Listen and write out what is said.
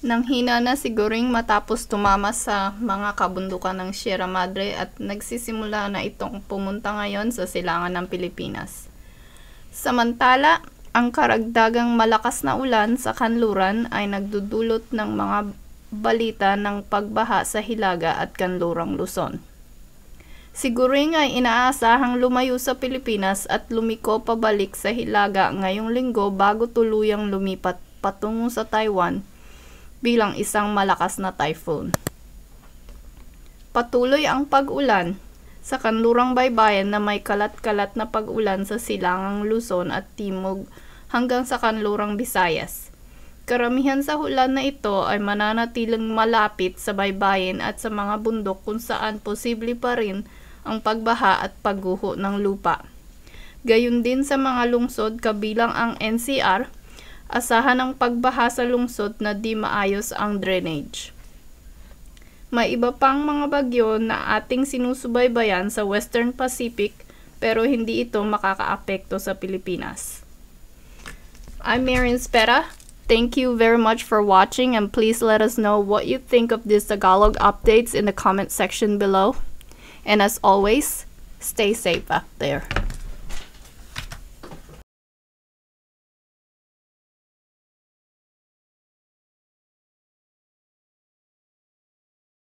Nanghina na si Goring matapos tumama sa mga kabundukan ng Sierra Madre at nagsisimula na itong pumunta ngayon sa silangan ng Pilipinas. Samantala, ang karagdagang malakas na ulan sa kanluran ay nagdudulot ng mga balita ng pagbaha sa Hilaga at Kanlurang Luzon. Si Goring ay inaasahang lumayo sa Pilipinas at lumiko pabalik sa Hilaga ngayong linggo bago tuluyang lumipat patungo sa Taiwan bilang isang malakas na typhoon. Patuloy ang pag-ulan sa kanlurang baybayin na may kalat-kalat na pag-ulan sa silangang Luzon at Timog hanggang sa kanlurang Visayas. Karamihan sa ulan na ito ay mananatiling malapit sa baybayin at sa mga bundok kung saan posible pa rin ang pagbaha at pagguho ng lupa. Gayun din sa mga lungsod kabilang ang NCR, asahan ang pagbaha sa lungsod na di maayos ang drainage. May iba pang mga bagyo na ating sinusubaybayan sa Western Pacific pero hindi ito makakaapekto sa Pilipinas. I'm Marin Spera. Thank you very much for watching and please let us know what you think of these Tagalog updates in the comment section below. And as always, stay safe out there.